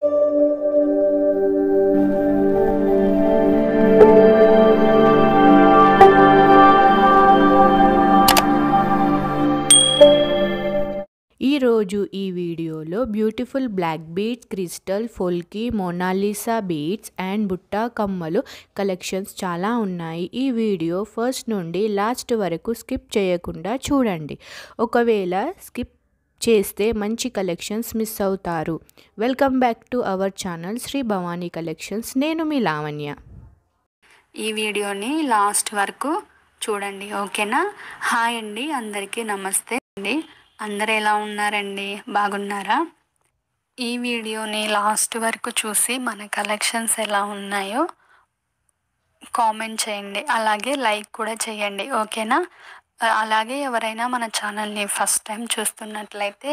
ఈరోజు ఈ వీడియోలో beautiful black beads, crystal, folky, Mona Lisa beads and బుట్టా కమ్మలు కలెక్షన్స్ చాలా ఉన్నాయి. ఈ వీడియో ఫస్ట్ నుండి లాస్ట్ వరకు స్కిప్ చేయకుండా చూడండి. ఒకవేళ స్కిప్ చేస్తే మంచి కలెక్షన్స్ మిస్ అవుతారు. Welcome back to our channel Shri Bhavani collections. నేను మీ లావణ్య. ఈ వీడియోని లాస్ట్ వరకు చూడండి, ఓకేనా? హాయ్ అండి, అందరికీ నమస్తే అండి. అందరు ఎలా ఉన్నారండి? బాగున్నారా? ఈ వీడియోని లాస్ట్ వరకు చూసి మన కలెక్షన్స్ ఎలా ఉన్నాయో కామెంట్ చేయండి, అలాగే లైక్ కూడా చేయండి, ఓకేనా? అలాగే ఎవరైనా మన ఛానల్ని ఫస్ట్ టైం చూస్తున్నట్లయితే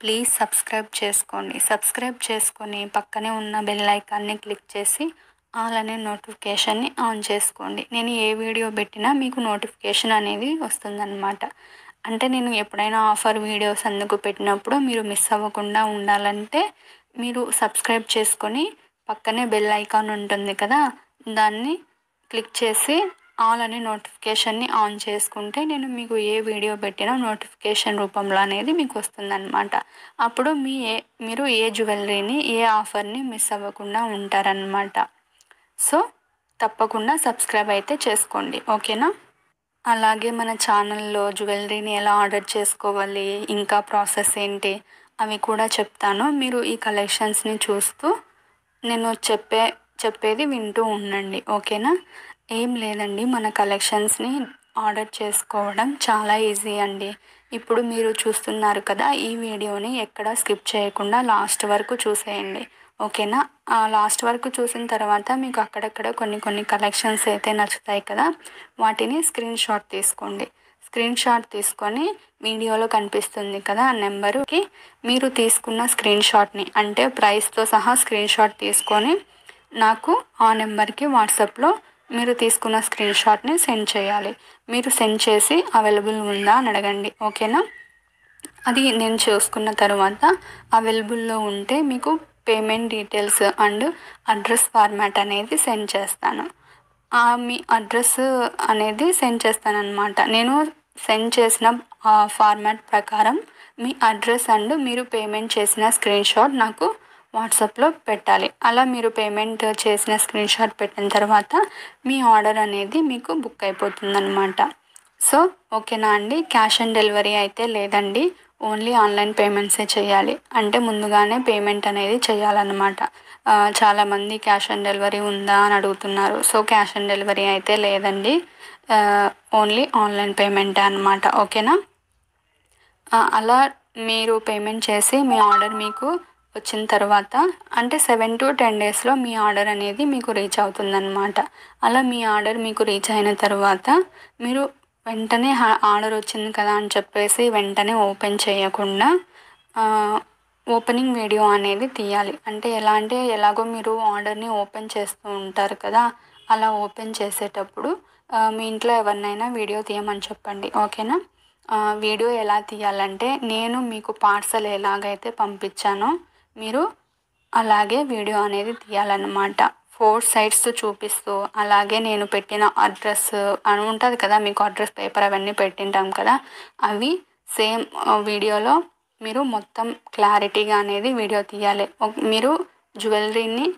ప్లీజ్ సబ్స్క్రైబ్ చేసుకోండి. సబ్స్క్రైబ్ చేసుకొని పక్కనే ఉన్న బెల్ ఐకాన్ని క్లిక్ చేసి ఆల్ అనే నోటిఫికేషన్ని ఆన్ చేసుకోండి. నేను ఏ వీడియో పెట్టినా మీకు నోటిఫికేషన్ అనేది వస్తుందన్నమాట. అంటే నేను ఎప్పుడైనా ఆఫర్ వీడియోస్ అందుకు పెట్టినప్పుడు మీరు మిస్ అవ్వకుండా ఉండాలంటే మీరు సబ్స్క్రైబ్ చేసుకొని పక్కనే బెల్ ఐకాన్ ఉంటుంది కదా, దాన్ని క్లిక్ చేసి ఆల్ అనే నోటిఫికేషన్ని ఆన్ చేసుకుంటే నేను మీకు ఏ వీడియో పెట్టినా నోటిఫికేషన్ రూపంలో అనేది మీకు వస్తుందన్నమాట. అప్పుడు మీరు ఏ జ్యువెలరీని, ఏ ఆఫర్ని మిస్ అవ్వకుండా ఉంటారనమాట. సో తప్పకుండా సబ్స్క్రైబ్ అయితే చేసుకోండి, ఓకేనా? అలాగే మన ఛానల్లో జ్యువెలరీని ఎలా ఆర్డర్ చేసుకోవాలి, ఇంకా ప్రాసెస్ ఏంటి అవి కూడా చెప్తాను. మీరు ఈ కలెక్షన్స్ని చూస్తూ నేను చెప్పేది వింటూ ఉండండి, ఓకేనా? ఏం లేదండి, మన కలెక్షన్స్ని ఆర్డర్ చేసుకోవడం చాలా ఈజీ అండి. ఇప్పుడు మీరు చూస్తున్నారు కదా, ఈ వీడియోని ఎక్కడ స్కిప్ చేయకుండా లాస్ట్ వరకు చూసేయండి, ఓకేనా? లాస్ట్ వరకు చూసిన తర్వాత మీకు అక్కడక్కడ కొన్ని కలెక్షన్స్ అయితే నచ్చుతాయి కదా, వాటిని స్క్రీన్ షాట్ తీసుకోండి. స్క్రీన్ షాట్ తీసుకొని వీడియోలో కనిపిస్తుంది కదా ఆ నెంబరుకి మీరు తీసుకున్న స్క్రీన్ షాట్ని, అంటే ప్రైస్తో సహా స్క్రీన్ షాట్ తీసుకొని నాకు ఆ నెంబర్కి వాట్సాప్లో మీరు తీసుకున్న స్క్రీన్ షాట్ని సెండ్ చేయాలి. మీరు సెండ్ చేసి అవైలబుల్ ఉందా అని అడగండి, ఓకేనా? అది నేను చూసుకున్న తర్వాత అవైలబుల్లో ఉంటే మీకు payment details and address format అనేది సెండ్ చేస్తాను. మీ అడ్రస్ అనేది సెండ్ చేస్తానన్నమాట. నేను సెండ్ చేసిన ఫార్మాట్ ప్రకారం మీ అడ్రస్ అండ్ మీరు పేమెంట్ చేసిన స్క్రీన్ షాట్ నాకు వాట్సాప్లో పెట్టాలి. అలా మీరు పేమెంట్ చేసిన స్క్రీన్ షాట్ పెట్టిన తర్వాత మీ ఆర్డర్ అనేది మీకు బుక్ అయిపోతుందన్నమాట. సో ఓకేనా అండి? క్యాష్ ఆన్ డెలివరీ అయితే లేదండి, ఓన్లీ ఆన్లైన్ పేమెంట్సే చేయాలి. అంటే ముందుగానే పేమెంట్ అనేది చేయాలన్నమాట. చాలామంది క్యాష్ ఆన్ డెలివరీ ఉందా అని అడుగుతున్నారు. సో క్యాష్ ఆన్ డెలివరీ అయితే లేదండి, ఓన్లీ ఆన్లైన్ పేమెంటే అన్నమాట, ఓకేనా? అలా మీరు పేమెంట్ చేసి మీ ఆర్డర్ మీకు వచ్చిన తర్వాత అంటే 7 to 10 డేస్లో మీ ఆర్డర్ అనేది మీకు రీచ్ అవుతుందన్నమాట. అలా మీ ఆర్డర్ మీకు రీచ్ అయిన తర్వాత మీరు వెంటనే ఆర్డర్ వచ్చింది కదా అని చెప్పేసి వెంటనే ఓపెన్ చేయకుండా ఓపెనింగ్ వీడియో అనేది తీయాలి. అంటే ఎలా అంటే ఎలాగో మీరు ఆర్డర్ని ఓపెన్ చేస్తూ ఉంటారు కదా, అలా ఓపెన్ చేసేటప్పుడు మీ ఇంట్లో ఎవరినైనా వీడియో తీయమని చెప్పండి, ఓకేనా? వీడియో ఎలా తీయాలంటే నేను మీకు పార్సల్ ఎలాగైతే పంపించానో మీరు అలాగే వీడియో అనేది తీయాలన్నమాట. 4 సైడ్స్ చూపిస్తూ, అలాగే నేను పెట్టిన అడ్రస్ అని ఉంటుంది కదా, మీకు అడ్రస్ పేపర్ అవన్నీ పెట్టింటాం కదా, అవి సేమ్ వీడియోలో మీరు మొత్తం క్లారిటీగా అనేది వీడియో తీయాలి. మీరు జ్యువెలరీని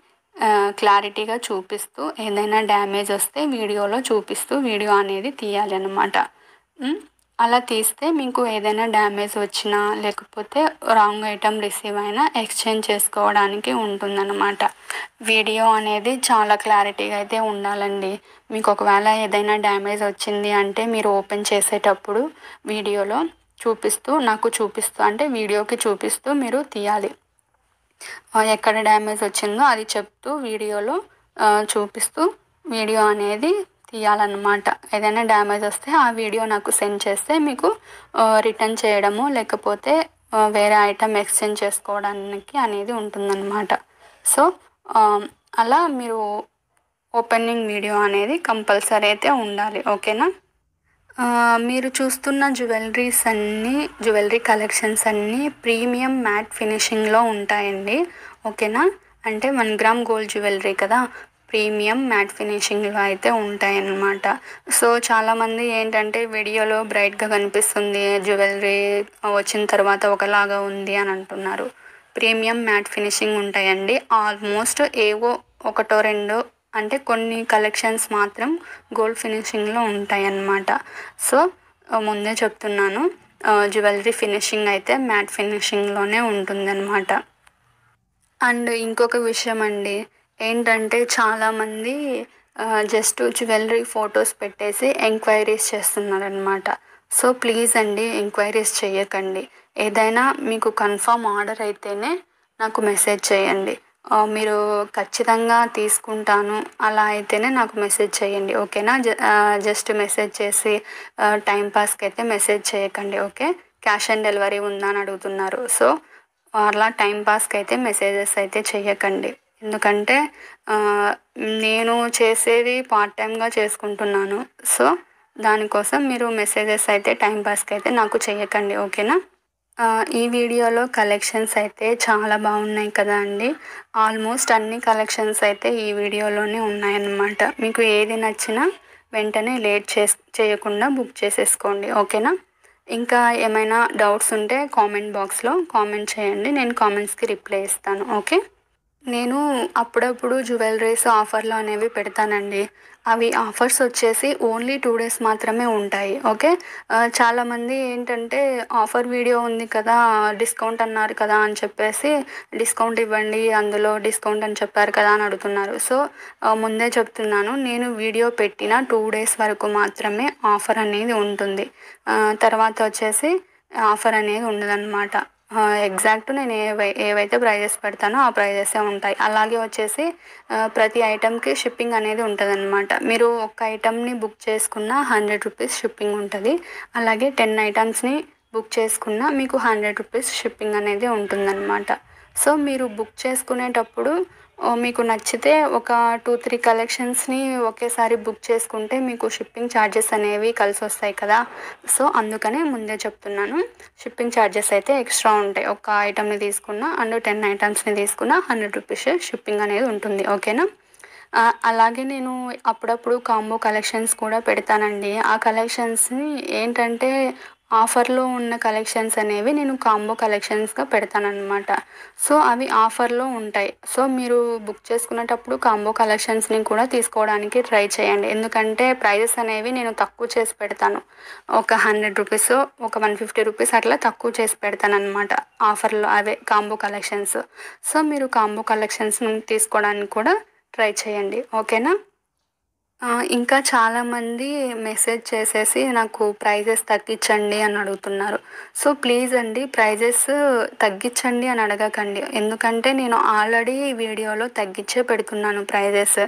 క్లారిటీగా చూపిస్తూ, ఏదైనా డ్యామేజ్ వస్తే వీడియోలో చూపిస్తూ వీడియో అనేది తీయాలి అన్నమాట. అలా తీస్తే మీకు ఏదైనా డ్యామేజ్ వచ్చినా లేకపోతే రాంగ్ ఐటమ్ రిసీవ్ అయినా ఎక్స్చేంజ్ చేసుకోవడానికి ఉంటుందన్నమాట. వీడియో అనేది చాలా క్లారిటీగా అయితే ఉండాలండి. మీకు ఒకవేళ ఏదైనా డ్యామేజ్ వచ్చింది అంటే మీరు ఓపెన్ చేసేటప్పుడు వీడియోలో చూపిస్తూ అంటే వీడియోకి చూపిస్తూ మీరు తీయాలి. ఎక్కడ డ్యామేజ్ వచ్చిందో అది చెప్తూ వీడియోలో చూపిస్తూ వీడియో అనేది తీయాలన్నమాట. ఏదైనా డ్యామేజ్ వస్తే ఆ వీడియో నాకు సెండ్ చేస్తే మీకు రిటర్న్ చేయడము లేకపోతే వేరే ఐటమ్ ఎక్స్చేంజ్ చేసుకోవడానికి అనేది ఉంటుందన్నమాట. సో అలా మీరు ఓపెనింగ్ వీడియో అనేది కంపల్సరీ అయితే ఉండాలి, ఓకేనా? మీరు చూస్తున్న జ్యువెలరీ కలెక్షన్స్ అన్నీ ప్రీమియం మ్యాట్ ఫినిషింగ్లో ఉంటాయండి, ఓకేనా? అంటే 1 గ్రామ్ గోల్డ్ జ్యువెలరీ కదా, ప్రీమియం మ్యాట్ ఫినిషింగ్లో అయితే ఉంటాయన్నమాట. సో చాలామంది ఏంటంటే వీడియోలో బ్రైట్గా కనిపిస్తుంది జ్యువెలరీ, వచ్చిన తర్వాత ఒకలాగా ఉంది అని అంటున్నారు. ప్రీమియం మ్యాట్ ఫినిషింగ్ ఉంటాయండి. ఆల్మోస్ట్ ఏవో ఒకటో రెండో అంటే కొన్ని కలెక్షన్స్ మాత్రం గోల్డ్ ఫినిషింగ్లో ఉంటాయన్నమాట. సో ముందే చెప్తున్నాను, జ్యువెలరీ ఫినిషింగ్ అయితే మ్యాట్ ఫినిషింగ్లోనే ఉంటుందన్నమాట. అండ్ ఇంకొక విషయం అండి, ఏంటంటే చాలామంది జస్ట్ జ్యువెలరీ ఫొటోస్ పెట్టేసి ఎంక్వైరీస్ చేస్తున్నారనమాట. సో ప్లీజ్ అండి, ఎంక్వైరీస్ చేయకండి. ఏదైనా మీకు కన్ఫర్మ్ ఆర్డర్ అయితేనే నాకు మెసేజ్ చేయండి. మీరు ఖచ్చితంగా తీసుకుంటాను అలా అయితేనే నాకు మెసేజ్ చేయండి, ఓకేనా? జస్ట్ మెసేజ్ చేసి టైంపాస్కి అయితే మెసేజ్ చేయకండి, ఓకే? క్యాష్ ఆన్ డెలివరీ ఉందా అని అడుగుతున్నారు. సో అలా టైంపాస్కి అయితే మెసేజెస్ అయితే చేయకండి. ఎందుకంటే నేను చేసేది పార్ట్ టైమ్గా చేసుకుంటున్నాను. సో దానికోసం మీరు మెసేజెస్ అయితే టైంపాస్కి అయితే నాకు చేయకండి, ఓకేనా? ఈ వీడియోలో కలెక్షన్స్ అయితే చాలా బాగున్నాయి కదా అండి. ఆల్మోస్ట్ అన్ని కలెక్షన్స్ అయితే ఈ వీడియోలోనే ఉన్నాయన్నమాట. మీకు ఏది నచ్చినా వెంటనే లేట్ చేయకుండా బుక్ చేసేసుకోండి, ఓకేనా? ఇంకా ఏమైనా డౌట్స్ ఉంటే కామెంట్ బాక్స్లో కామెంట్ చేయండి, నేను కామెంట్స్కి రిప్లై ఇస్తాను, ఓకే? నేను అప్పుడప్పుడు జ్యువెలరీస్ ఆఫర్లు అనేవి పెడతానండి. అవి ఆఫర్స్ వచ్చేసి ఓన్లీ 2 డేస్ మాత్రమే ఉంటాయి, ఓకే? చాలామంది ఏంటంటే ఆఫర్ వీడియో ఉంది కదా, డిస్కౌంట్ అన్నారు కదా అని చెప్పేసి డిస్కౌంట్ ఇవ్వండి, అందులో డిస్కౌంట్ అని చెప్పారు కదా అని అడుగుతున్నారు. సో ముందే చెప్తున్నాను, నేను వీడియో పెట్టిన 2 డేస్ వరకు మాత్రమే ఆఫర్ అనేది ఉంటుంది. తర్వాత వచ్చేసి ఆఫర్ అనేది ఉండదన్నమాట. ఎగ్జాక్ట్ నేను ఏవైతే ప్రైజెస్ పెడతానో ఆ ప్రైజెసే ఉంటాయి. అలాగే వచ్చేసి ప్రతి ఐటెంకి షిప్పింగ్ అనేది ఉంటుందన్నమాట. మీరు ఒక ఐటెంని బుక్ చేసుకున్న 100 రూపీస్ షిప్పింగ్ ఉంటుంది. అలాగే 10 ఐటమ్స్ని బుక్ చేసుకున్న మీకు 100 రూపీస్ షిప్పింగ్ అనేది ఉంటుందన్నమాట. సో మీరు బుక్ చేసుకునేటప్పుడు మీకు నచ్చితే ఒక 2-3 కలెక్షన్స్ని ఒకేసారి బుక్ చేసుకుంటే మీకు షిప్పింగ్ ఛార్జెస్ అనేవి కలిసి వస్తాయి కదా. సో అందుకనే ముందే చెప్తున్నాను, షిప్పింగ్ ఛార్జెస్ అయితే ఎక్స్ట్రా ఉంటాయి. ఒక ఐటమ్ని తీసుకున్న అండ్ 10 ఐటమ్స్ని తీసుకున్న 100 రూపీస్ షిప్పింగ్ అనేది ఉంటుంది, ఓకేనా? అలాగే నేను అప్పుడప్పుడు కాంబో కలెక్షన్స్ కూడా పెడతానండి. ఆ కలెక్షన్స్ని ఏంటంటే ఆఫర్లో ఉన్న కలెక్షన్స్ అనేవి నేను కాంబో కలెక్షన్స్గా పెడతానన్నమాట. సో అవి ఆఫర్లో ఉంటాయి. సో మీరు బుక్ చేసుకునేటప్పుడు కాంబో కలెక్షన్స్ని కూడా తీసుకోవడానికి ట్రై చేయండి. ఎందుకంటే ప్రైజెస్ అనేవి నేను తక్కువ చేసి పెడతాను. ఒక 100 రూపీస్, ఒక 150 రూపీస్ అట్లా తక్కువ చేసి పెడతానన్నమాట ఆఫర్లో, అవే కాంబో కలెక్షన్స్. సో మీరు కాంబో కలెక్షన్స్ని తీసుకోవడానికి కూడా ట్రై చేయండి, ఓకేనా? ఇంకా చాలామంది మెసేజ్ చేసేసి నాకు ప్రైజెస్ తగ్గించండి అని అడుగుతున్నారు. సో ప్లీజ్ అండి, ప్రైజెస్ తగ్గించండి అని అడగకండి. ఎందుకంటే నేను ఆల్రెడీ వీడియోలో తగ్గించే పెడుతున్నాను ప్రైజెస్.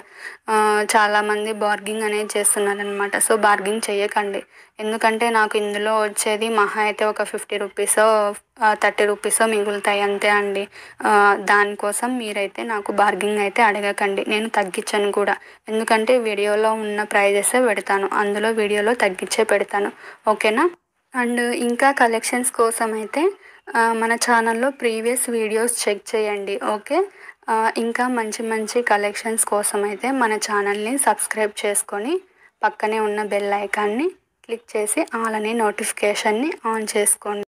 చాలామంది బార్గింగ్ అనేది చేస్తున్నారనమాట. సో బార్గింగ్ చేయకండి. ఎందుకంటే నాకు ఇందులో వచ్చేది మహా అయితే ఒక 50 రూపీసో 30 రూపీసో మిగులుతాయి అంతే అండి. దానికోసం మీరైతే నాకు బార్గింగ్ అయితే అడగకండి. నేను తగ్గించను కూడా. ఎందుకంటే వీడియోలో ఉన్న ప్రైజెసే పెడతాను, అందులో వీడియోలో తగ్గించే పెడతాను, ఓకేనా? అండ్ ఇంకా కలెక్షన్స్ కోసం అయితే మన ఛానల్లో ప్రీవియస్ వీడియోస్ చెక్ చేయండి, ఓకే? ఇంకా మంచి మంచి కలెక్షన్స్ కోసం అయితే మన ఛానల్ని సబ్స్క్రైబ్ చేసుకొని పక్కనే ఉన్న బెల్ ఐకాన్ని క్లిక్ చేసి ఆల్ అనే నోటిఫికేషన్ని ఆన్ చేసుకోండి.